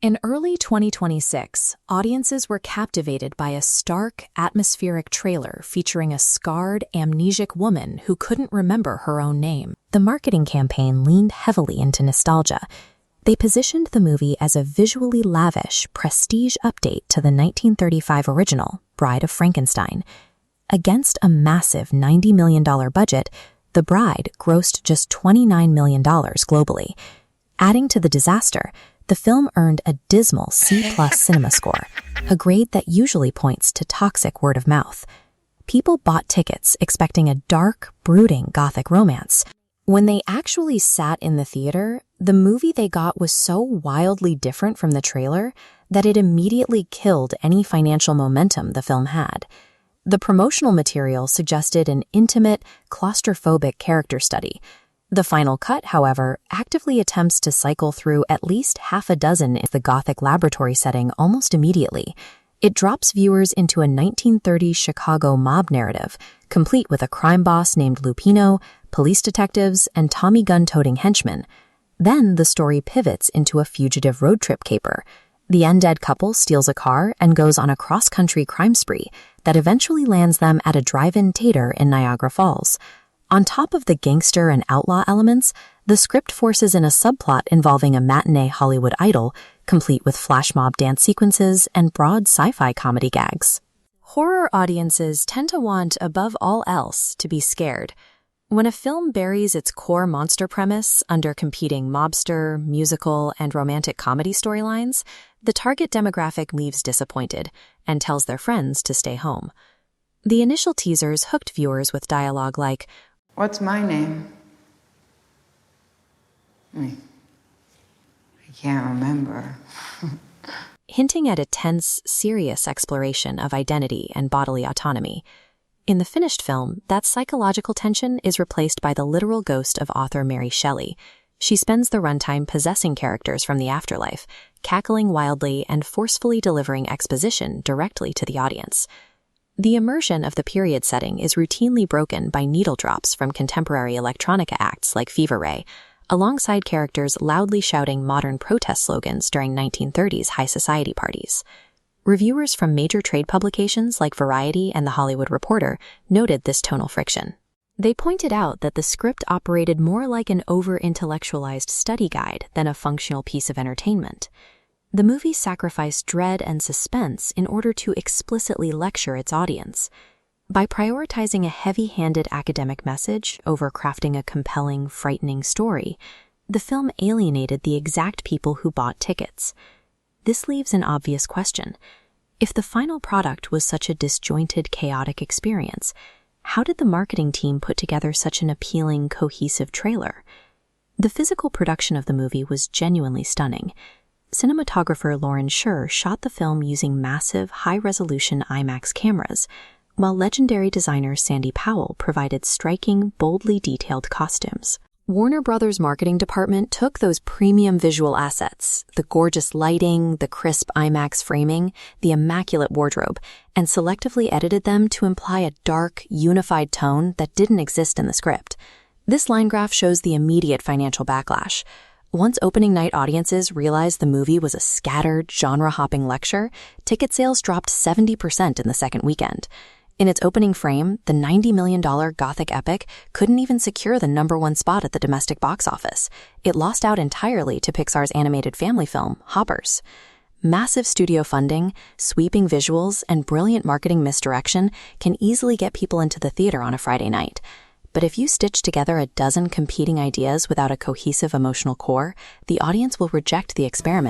In early 2026, audiences were captivated by a stark, atmospheric trailer featuring a scarred, amnesic woman who couldn't remember her own name. The marketing campaign leaned heavily into nostalgia. They positioned the movie as a visually lavish, prestige update to the 1935 original, Bride of Frankenstein. Against a massive $90 million budget, The Bride grossed just $29 million globally. Adding to the disaster, the film earned a dismal C-plus cinema score, a grade that usually points to toxic word of mouth. People bought tickets expecting a dark, brooding Gothic romance. When they actually sat in the theater, the movie they got was so wildly different from the trailer that it immediately killed any financial momentum the film had. The promotional material suggested an intimate, claustrophobic character study. The final cut, however, actively attempts to cycle through at least half a dozen in the Gothic laboratory setting almost immediately. It drops viewers into a 1930s Chicago mob narrative, complete with a crime boss named Lupino, police detectives, and Tommy gun-toting henchmen. Then the story pivots into a fugitive road trip caper. The undead couple steals a car and goes on a cross-country crime spree that eventually lands them at a drive-in tater in Niagara Falls. On top of the gangster and outlaw elements, the script forces in a subplot involving a matinee Hollywood idol, complete with flash mob dance sequences and broad sci-fi comedy gags. Horror audiences tend to want, above all else, to be scared. When a film buries its core monster premise under competing mobster, musical, and romantic comedy storylines, the target demographic leaves disappointed and tells their friends to stay home. The initial teasers hooked viewers with dialogue like, "What's my name?" I can't remember. hinting at a tense, serious exploration of identity and bodily autonomy. In the finished film, that psychological tension is replaced by the literal ghost of author Mary Shelley. She spends the runtime possessing characters from the afterlife, cackling wildly and forcefully delivering exposition directly to the audience. The immersion of the period setting is routinely broken by needle drops from contemporary electronica acts like Fever Ray, alongside characters loudly shouting modern protest slogans during 1930s high society parties. Reviewers from major trade publications like Variety and The Hollywood Reporter noted this tonal friction. They pointed out that the script operated more like an over-intellectualized study guide than a functional piece of entertainment. The movie sacrificed dread and suspense in order to explicitly lecture its audience. By prioritizing a heavy-handed academic message over crafting a compelling, frightening story, the film alienated the exact people who bought tickets. This leaves an obvious question. If the final product was such a disjointed, chaotic experience, how did the marketing team put together such an appealing, cohesive trailer? The physical production of the movie was genuinely stunning. Cinematographer Lauren Scher shot the film using massive, high-resolution IMAX cameras, while legendary designer Sandy Powell provided striking, boldly detailed costumes. Warner Brothers' marketing department took those premium visual assets, the gorgeous lighting, the crisp IMAX framing, the immaculate wardrobe, and selectively edited them to imply a dark, unified tone that didn't exist in the script. This line graph shows the immediate financial backlash. Once opening night audiences realized the movie was a scattered, genre-hopping lecture, ticket sales dropped 70% in the second weekend. In its opening frame, the $90 million Gothic epic couldn't even secure the #1 spot at the domestic box office. It lost out entirely to Pixar's animated family film, Hoppers. Massive studio funding, sweeping visuals, and brilliant marketing misdirection can easily get people into the theater on a Friday night. But if you stitch together a dozen competing ideas without a cohesive emotional core, the audience will reject the experiment